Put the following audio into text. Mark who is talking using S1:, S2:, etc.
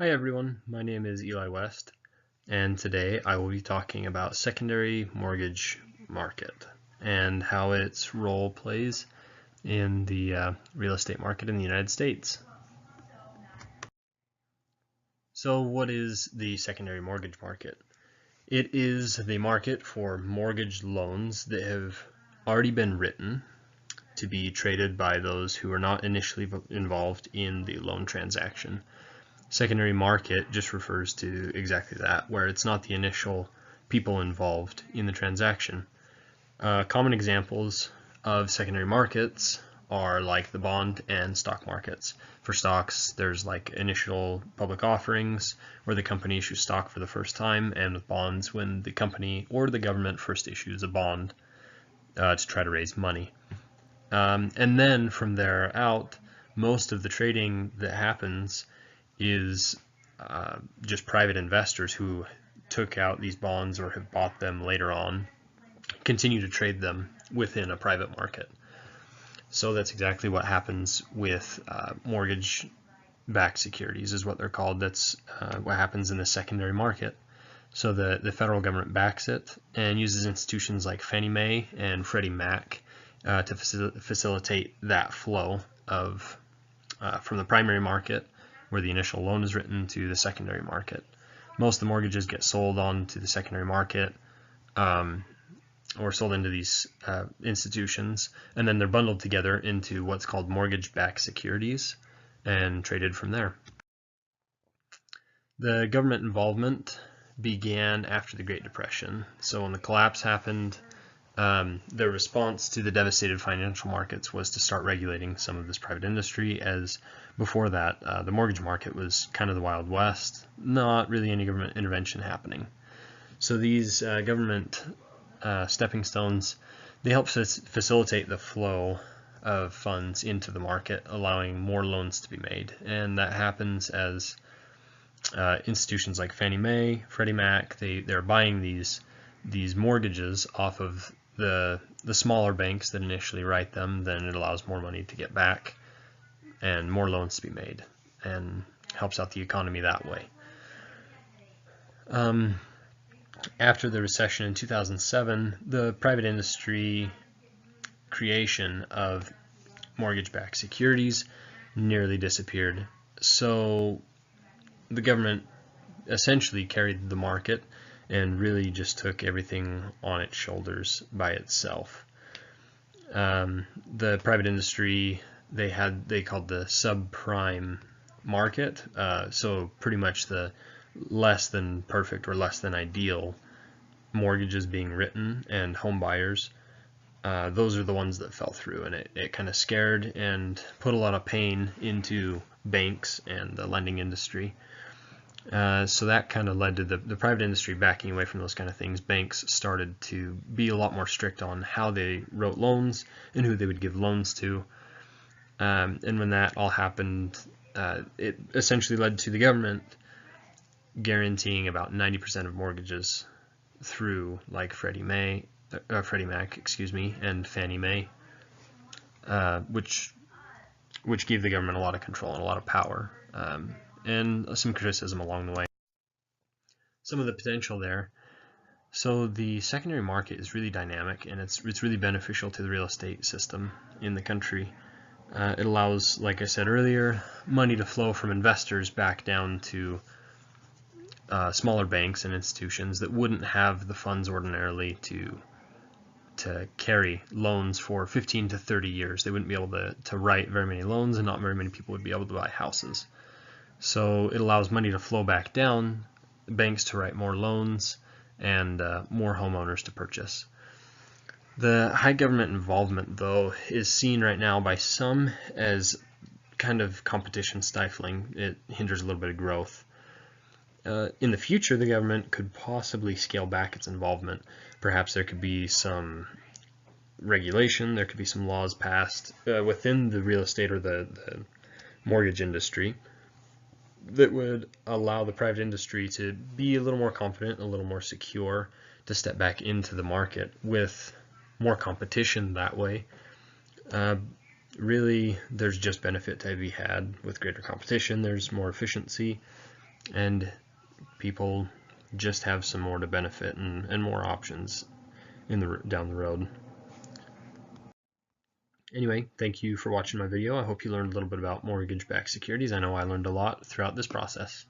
S1: Hi everyone, my name is Eli West, and today I will be talking about secondary mortgage market and how its role plays in the real estate market in the United States. So what is the secondary mortgage market? It is the market for mortgage loans that have already been written to be traded by those who are not initially involved in the loan transaction. Secondary market just refers to exactly that, where it's not the initial people involved in the transaction. Common examples of secondary markets are like the bond and stock markets. For stocks, there's like initial public offerings where the company issues stock for the first time, and with bonds, when the company or the government first issues a bond to try to raise money. And then from there out, most of the trading that happens is just private investors who took out these bonds or have bought them later on continue to trade them within a private market. So that's exactly what happens with mortgage-backed securities is what they're called. That's what happens in the secondary market. So the federal government backs it and uses institutions like Fannie Mae and Freddie Mac to facilitate that flow of from the primary market, where the initial loan is written, to the secondary market. Most of the mortgages get sold on to the secondary market or sold into these institutions, and then they're bundled together into what's called mortgage-backed securities and traded from there. The government involvement began after the Great Depression. So when the collapse happened, their response to the devastated financial markets was to start regulating some of this private industry, as before that the mortgage market was kind of the Wild West, not really any government intervention happening. So these government stepping stones, they help facilitate the flow of funds into the market, allowing more loans to be made, and that happens as institutions like Fannie Mae, Freddie Mac, they're buying these mortgages off of the smaller banks that initially write them. Then it allows more money to get back and more loans to be made, and helps out the economy that way. After the recession in 2007, the private industry creation of mortgage-backed securities nearly disappeared. So the government essentially carried the market and really just took everything on its shoulders by itself. The private industry, they called the subprime market, so pretty much the less than perfect or less than ideal mortgages being written, and home buyers, those are the ones that fell through, and it kind of scared and put a lot of pain into banks and the lending industry. So that kind of led to the private industry backing away from those kind of things. Banks started to be a lot more strict on how they wrote loans and who they would give loans to. And when that all happened, it essentially led to the government guaranteeing about 90% of mortgages through like Freddie Mac, and Fannie Mae, which gave the government a lot of control and a lot of power. And some criticism along the way. Some of the potential there. So the secondary market is really dynamic, and it's really beneficial to the real estate system in the country. It allows, like I said earlier, money to flow from investors back down to smaller banks and institutions that wouldn't have the funds ordinarily to carry loans for 15 to 30 years. They wouldn't be able to write very many loans, and not very many people would be able to buy houses. So it allows money to flow back down, banks to write more loans, and more homeowners to purchase. The high government involvement, though, is seen right now by some as kind of competition stifling. It hinders a little bit of growth. In the future, the government could possibly scale back its involvement. Perhaps there could be some regulation, there could be some laws passed within the real estate or the mortgage industry that would allow the private industry to be a little more confident, a little more secure, to step back into the market with more competition that way. Really, there's just benefit to be had with greater competition. There's more efficiency, and people just have some more to benefit and more options down the road. Anyway, thank you for watching my video. I hope you learned a little bit about mortgage-backed securities. I know I learned a lot throughout this process.